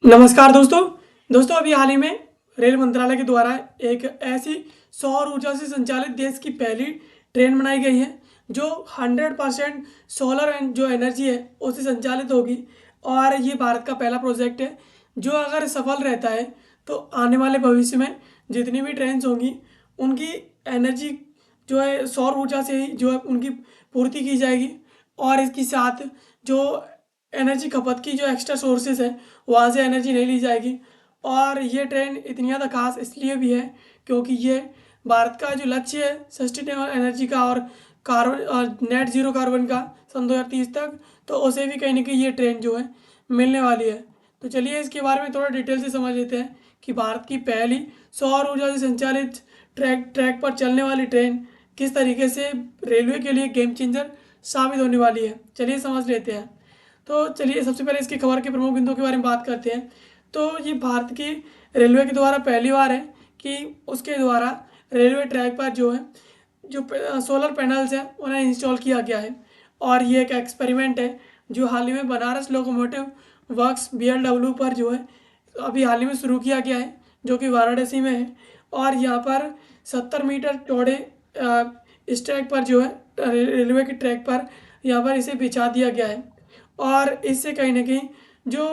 नमस्कार दोस्तों। अभी हाल ही में रेल मंत्रालय के द्वारा एक ऐसी सौर ऊर्जा से संचालित देश की पहली ट्रेन बनाई गई है जो 100% सोलर एंड जो एनर्जी है उससे संचालित होगी। और ये भारत का पहला प्रोजेक्ट है जो अगर सफल रहता है तो आने वाले भविष्य में जितनी भी ट्रेन्स होंगी उनकी एनर्जी जो है सौर ऊर्जा से ही जो है उनकी पूर्ति की जाएगी। और इसके साथ जो एनर्जी खपत की जो एक्स्ट्रा सोर्सेज है वहाँ से एनर्जी नहीं ली जाएगी। और ये ट्रेन इतनी ज़्यादा खास इसलिए भी है क्योंकि ये भारत का जो लक्ष्य है सस्टेनेबल एनर्जी का और कार्बन और नेट ज़ीरो कार्बन का सन 2030 तक, तो उसे भी कहीं ना कहीं ये ट्रेन जो है मिलने वाली है। तो चलिए इसके बारे में थोड़ा डिटेल से समझ लेते हैं कि भारत की पहली सौर ऊर्जा से संचालित ट्रैक पर चलने वाली ट्रेन किस तरीके से रेलवे के लिए गेम चेंजर साबित होने वाली है। चलिए समझ लेते हैं। तो चलिए सबसे पहले इसकी खबर के प्रमुख बिंदुओं के बारे में बात करते हैं। तो ये भारत की रेलवे के द्वारा पहली बार है कि उसके द्वारा रेलवे ट्रैक पर जो है जो सोलर पैनल्स हैं उन्हें इंस्टॉल किया गया है। और ये एक एक्सपेरिमेंट है जो हाल ही में बनारस लोकोमोटिव वर्क्स BLW पर जो है अभी हाल ही में शुरू किया गया है जो कि वाराणसी में है। और यहाँ पर 70 मीटर चौड़े इस ट्रैक पर जो है रेलवे के ट्रैक पर यहाँ पर इसे बिछा दिया गया है। और इससे कहीं ना कहीं जो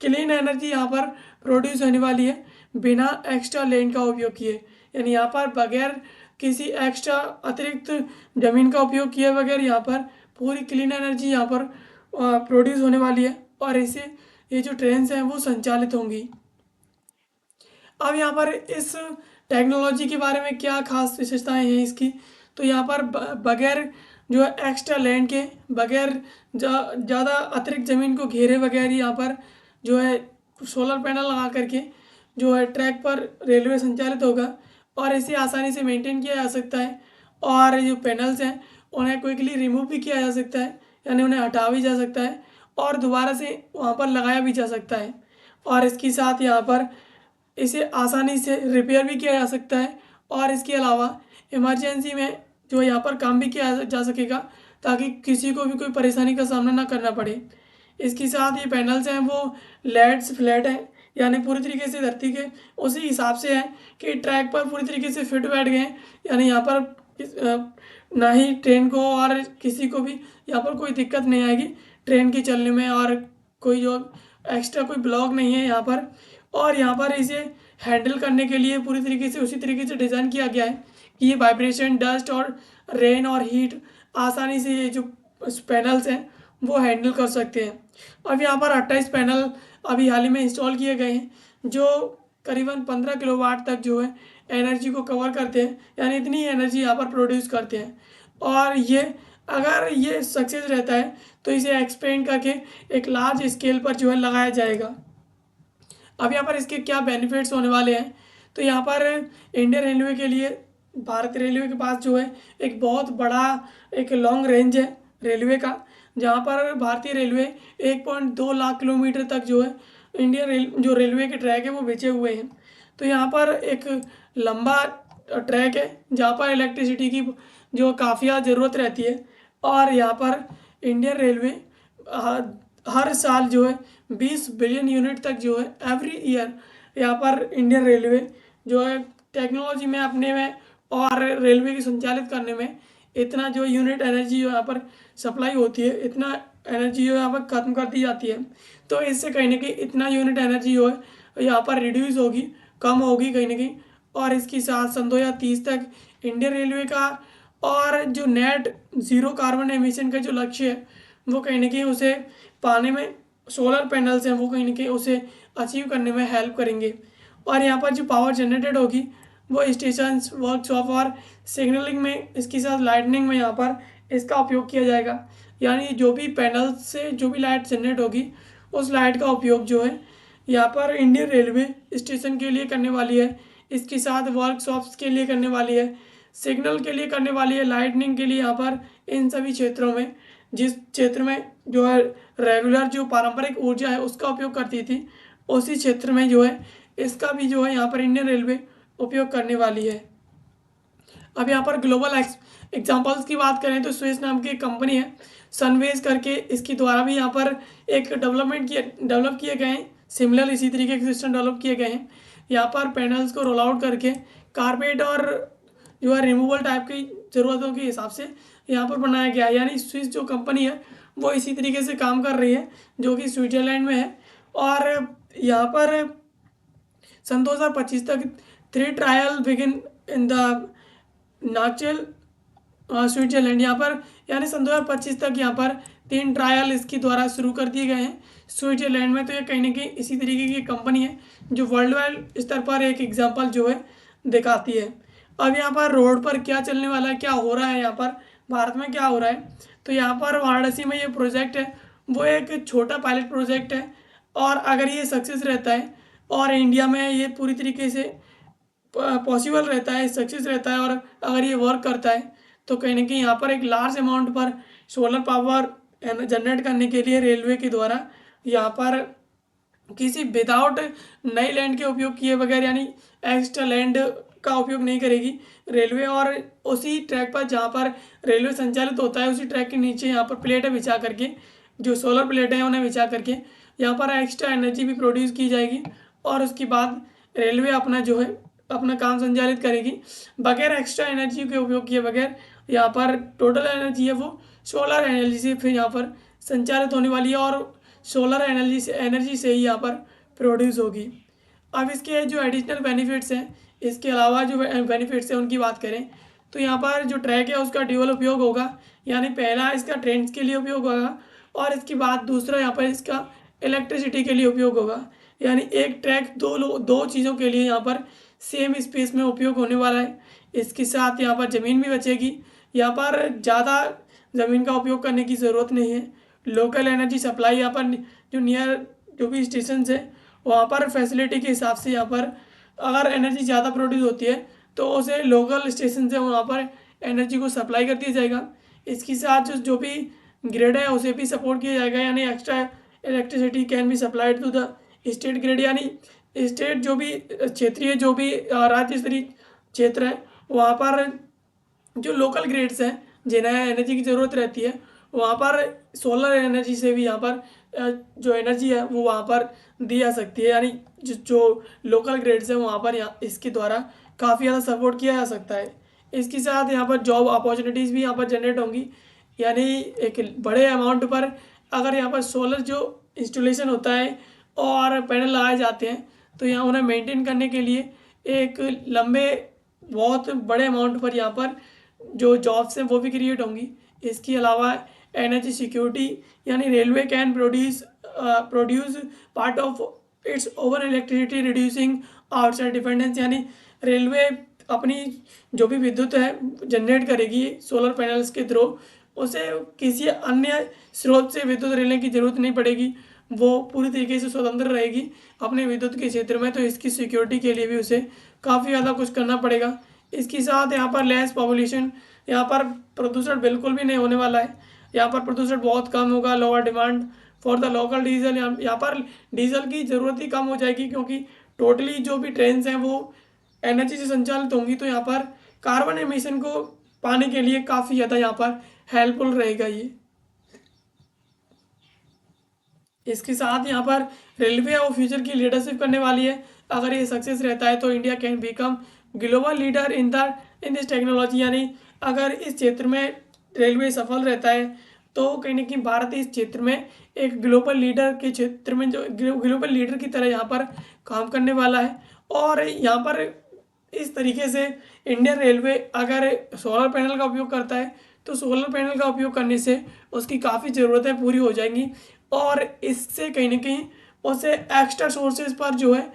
क्लीन एनर्जी यहाँ पर प्रोड्यूस होने वाली है बिना एक्स्ट्रा लैंड का उपयोग किए, यानी यहाँ पर बगैर किसी एक्स्ट्रा अतिरिक्त ज़मीन का उपयोग किए बगैर यहाँ पर पूरी क्लीन एनर्जी यहाँ पर प्रोड्यूस होने वाली है। और इससे ये जो ट्रेन्स हैं वो संचालित होंगी। अब यहाँ पर इस टेक्नोलॉजी के बारे में क्या खास विशेषताएं हैं इसकी, तो यहाँ पर बगैर जो है एक्स्ट्रा लैंड के बगैर ज़्यादा अतिरिक्त ज़मीन को घेरे बगैर ही यहाँ पर जो है सोलर पैनल लगा करके जो है ट्रैक पर रेलवे संचालित होगा। और इसे आसानी से मेंटेन किया जा सकता है। और जो पैनल्स हैं उन्हें क्विकली रिमूव भी किया जा सकता है, यानी उन्हें हटा भी जा सकता है और दोबारा से वहाँ पर लगाया भी जा सकता है। और इसके साथ यहाँ पर इसे आसानी से रिपेयर भी किया जा सकता है। और इसके अलावा इमरजेंसी में जो यहाँ पर काम भी किया जा सकेगा ताकि किसी को भी कोई परेशानी का सामना ना करना पड़े। इसके साथ ये पैनल्स हैं वो लेड्स फ्लैट हैं, यानी पूरी तरीके से धरती के उसी हिसाब से हैं कि ट्रैक पर पूरी तरीके से फिट बैठ गए हैं। यानी यहाँ पर ना ही ट्रेन को और किसी को भी यहाँ पर कोई दिक्कत नहीं आएगी ट्रेन के चलने में। और कोई जो एक्स्ट्रा कोई ब्लॉक नहीं है यहाँ पर। और यहाँ पर इसे हैंडल करने के लिए पूरी तरीके से उसी तरीके से डिज़ाइन किया गया है कि ये वाइब्रेशन, डस्ट और रेन और हीट आसानी से ये जो पैनल्स हैं वो हैंडल कर सकते हैं। अब यहाँ पर 28 पैनल अभी हाल ही में इंस्टॉल किए गए हैं जो करीबन 15 किलोवाट तक जो है एनर्जी को कवर करते हैं, यानी इतनी एनर्जी यहाँ पर प्रोड्यूस करते हैं। और ये अगर ये सक्सेस रहता है तो इसे एक्सपेंड करके एक लार्ज स्केल पर जो है लगाया जाएगा। अब यहाँ पर इसके क्या बेनिफिट्स होने वाले हैं, तो यहाँ पर इंडियन रेलवे के लिए भारतीय रेलवे के पास जो है एक बहुत बड़ा एक लॉन्ग रेंज है रेलवे का, जहाँ पर भारतीय रेलवे 1.2 लाख किलोमीटर तक जो है जो रेलवे के ट्रैक है वो बिछे हुए हैं। तो यहाँ पर एक लंबा ट्रैक है जहाँ पर इलेक्ट्रिसिटी की जो काफ़ी ज़रूरत रहती है। और यहाँ पर इंडियन रेलवे हर साल जो है 20 बिलियन यूनिट तक जो है एवरी ईयर यहाँ पर इंडियन रेलवे जो है टेक्नोलॉजी में अपने में और रेलवे की संचालित करने में इतना जो यूनिट एनर्जी जो यहाँ पर सप्लाई होती है इतना एनर्जी जो यहाँ पर ख़त्म कर दी जाती है। तो इससे कहीं ना कहीं इतना यूनिट एनर्जी जो है यहाँ पर रिड्यूस होगी, कम होगी कहीं ना कहीं। और इसके साथ सन 2030 तक इंडियन रेलवे का और जो नेट ज़ीरो कार्बन एमिशन का जो लक्ष्य है वो कहीं ना कहीं उसे पाने में सोलर पैनल्स हैं वो कहीं ना कहीं उसे अचीव करने में हेल्प करेंगे। और यहाँ पर जो पावर जनरेटेड होगी वो स्टेशन, वर्कशॉप और सिग्नलिंग में, इसके साथ लाइटनिंग में यहाँ पर इसका उपयोग किया जाएगा। यानी जो भी पैनल से जो भी लाइट जनरेट होगी उस लाइट का उपयोग जो है यहाँ पर इंडियन रेलवे स्टेशन के लिए करने वाली है, इसके साथ वर्कशॉप्स के लिए करने वाली है, सिग्नल के लिए करने वाली है, लाइटनिंग के लिए यहाँ पर इन सभी क्षेत्रों में जिस क्षेत्र में जो है रेगुलर जो पारंपरिक ऊर्जा है उसका उपयोग करती थी उसी क्षेत्र में जो है इसका भी जो है यहाँ पर इंडियन रेलवे उपयोग करने वाली है। अब यहाँ पर ग्लोबल एग्जांपल्स की बात करें तो स्विस नाम की एक कंपनी है सनवेज करके, इसके द्वारा भी यहाँ पर एक डेवलप किए गए हैं सिमिलर इसी तरीके के सिस्टम डेवलप किए गए हैं। यहाँ पर पैनल्स को रोल आउट करके कारपेट और जो है रिमूवल टाइप की ज़रूरतों के हिसाब से यहाँ पर बनाया गया है। यानी स्विस जो कंपनी है वो इसी तरीके से काम कर रही है, जो कि स्विट्ज़रलैंड में है। और यहाँ पर सन 2025 तक 3 ट्रायल बिगिन इन द नाचल स्विट्जरलैंड। यहाँ पर यानी सन 2025 तक यहाँ पर 3 ट्रायल इसके द्वारा शुरू कर दिए गए हैं स्विट्जरलैंड में। तो ये कहीं ना कहीं इसी तरीके की कंपनी है जो वर्ल्ड वाइड स्तर पर एक एग्जांपल जो है दिखाती है। अब यहाँ पर रोड पर क्या चलने वाला है, क्या हो रहा है, यहाँ पर भारत में क्या हो रहा है, तो यहाँ पर वाराणसी में ये प्रोजेक्ट है वो एक छोटा पायलट प्रोजेक्ट है। और अगर ये सक्सेस रहता है और इंडिया में ये पूरी तरीके से पॉसिबल रहता है, सक्सेस रहता है, और अगर ये वर्क करता है तो कहीं ना कहीं यहाँ पर एक लार्ज अमाउंट पर सोलर पावर जनरेट करने के लिए रेलवे के द्वारा यहाँ पर किसी विदाउट नई लैंड के उपयोग किए बगैर, यानी एक्स्ट्रा लैंड का उपयोग नहीं करेगी रेलवे, और उसी ट्रैक पर जहाँ पर रेलवे संचालित होता है उसी ट्रैक के नीचे यहाँ पर प्लेटें बिछा करके, जो सोलर प्लेटें हैं उन्हें बिछा करके यहाँ पर एक्स्ट्रा एनर्जी भी प्रोड्यूस की जाएगी। और उसके बाद रेलवे अपना जो है अपना काम संचालित करेगी बगैर एक्स्ट्रा एनर्जी के उपयोग किए बगैर। यहाँ पर टोटल एनर्जी है वो सोलर एनर्जी से फिर यहाँ पर संचालित होने वाली है, और सोलर एनर्जी से ही यहाँ पर प्रोड्यूस होगी। अब इसके जो एडिशनल बेनिफिट्स हैं, इसके अलावा जो बेनिफिट्स हैं उनकी बात करें तो यहाँ पर जो ट्रैक है उसका ड्यूअल उपयोग होगा। यानी पहला इसका ट्रेन्स के लिए उपयोग होगा और इसके बाद दूसरा यहाँ पर इसका इलेक्ट्रिसिटी के लिए उपयोग होगा। यानी एक ट्रैक दो चीज़ों के लिए यहाँ पर सेम स्पेस में उपयोग होने वाला है। इसके साथ यहाँ पर ज़मीन भी बचेगी, यहाँ पर ज़्यादा ज़मीन का उपयोग करने की ज़रूरत नहीं है। लोकल एनर्जी सप्लाई यहाँ पर जो नियर जो भी स्टेशन है वहाँ पर फैसिलिटी के हिसाब से यहाँ पर अगर एनर्जी ज़्यादा प्रोड्यूस होती है तो उसे लोकल स्टेशन से वहाँ पर एनर्जी को सप्लाई कर दिया जाएगा। इसके साथ जो भी ग्रिड है उसे भी सपोर्ट किया जाएगा, यानी extra electricity can be supplied to the state grid. यानी स्टेट जो भी क्षेत्रीय जो भी राज्य स्तरीय क्षेत्र है वहाँ पर जो लोकल ग्रिड्स हैं जिन्हें एनर्जी की ज़रूरत रहती है वहाँ पर सोलर एनर्जी से भी यहाँ पर जो एनर्जी है वो वहाँ पर दी जा सकती है। यानी जो लोकल ग्रिड्स हैं वहाँ पर यहाँ इसके द्वारा काफ़ी ज़्यादा सपोर्ट किया जा सकता है। इसके साथ यहाँ पर जॉब अपॉर्चुनिटीज़ भी यहाँ पर जनरेट होंगी। यानी एक बड़े अमाउंट पर अगर यहाँ पर सोलर जो इंस्टॉलेशन होता है और पैनल लगाए जाते हैं तो यहाँ उन्हें मेंटेन करने के लिए एक लंबे बहुत बड़े अमाउंट पर यहाँ पर जो जॉब्स हैं वो भी क्रिएट होंगी। इसके अलावा एनर्जी सिक्योरिटी, यानी railway can produce part of its over electricity reducing outside dependence. यानी रेलवे अपनी जो भी विद्युत है जनरेट करेगी सोलर पैनल्स के थ्रू, उसे किसी अन्य स्रोत से विद्युत लेने की ज़रूरत नहीं पड़ेगी, वो पूरी तरीके से स्वतंत्र रहेगी अपने विद्युत के क्षेत्र में। तो इसकी सिक्योरिटी के लिए भी उसे काफ़ी ज़्यादा कुछ करना पड़ेगा। इसके साथ यहाँ पर लेस पॉपुलेशन, यहाँ पर प्रदूषण बिल्कुल भी नहीं होने वाला है, यहाँ पर प्रदूषण बहुत कम होगा। Lower demand for the local diesel, यहाँ पर डीजल की ज़रूरत ही कम हो जाएगी क्योंकि टोटली जो भी ट्रेन्स हैं वो एनर्जी से संचालित होंगी। तो यहाँ पर कार्बन एमिशन को पाने के लिए काफ़ी ज़्यादा यहाँ पर हेल्पफुल रहेगा ये। इसके साथ यहाँ पर रेलवे और फ्यूचर की लीडरशिप करने वाली है। अगर ये सक्सेस रहता है तो India can become global leader in this technology. यानी अगर इस क्षेत्र में रेलवे सफल रहता है तो कहीं ना कहीं भारत इस क्षेत्र में एक ग्लोबल लीडर के क्षेत्र में जो ग्लोबल लीडर की तरह यहाँ पर काम करने वाला है। और यहाँ पर इस तरीके से इंडियन रेलवे अगर सोलर पैनल का उपयोग करता है तो सोलर पैनल का उपयोग करने से उसकी काफ़ी ज़रूरतें पूरी हो जाएंगी, और इससे कहीं ना कहीं उसे एक्स्ट्रा सोर्सेज पर जो है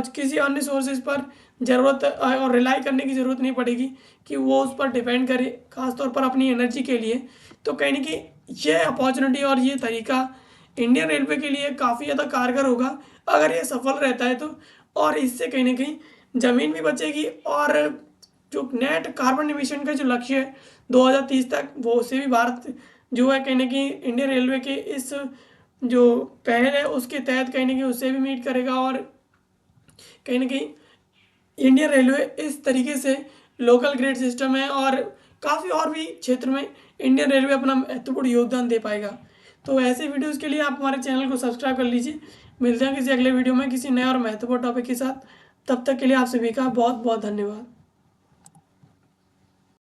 किसी अन्य सोर्सेज पर ज़रूरत और रिलाई करने की ज़रूरत नहीं पड़ेगी कि वो उस पर डिपेंड करे, ख़ासतौर पर अपनी एनर्जी के लिए। तो कहीं ना कहीं ये अपॉर्चुनिटी और ये तरीका इंडियन रेलवे के लिए काफ़ी ज़्यादा कारगर होगा अगर ये सफल रहता है तो। और इससे कहीं ना कहीं ज़मीन भी बचेगी और जो नेट कार्बन एमिशन का जो लक्ष्य है 2030 तक वो उसे भी भारत जो है कहीं ना कहीं इंडियन रेलवे के इस जो पहल है उसके तहत कहीं ना कहीं उससे भी मीट करेगा। और कहीं ना कहीं इंडियन रेलवे इस तरीके से लोकल ग्रिड सिस्टम है और काफ़ी और भी क्षेत्र में इंडियन रेलवे अपना महत्वपूर्ण योगदान दे पाएगा। तो ऐसे वीडियोस के लिए आप हमारे चैनल को सब्सक्राइब कर लीजिए। मिलते हैं किसी अगले वीडियो में किसी नए और महत्वपूर्ण टॉपिक के साथ। तब तक के लिए आप सभी का बहुत बहुत धन्यवाद।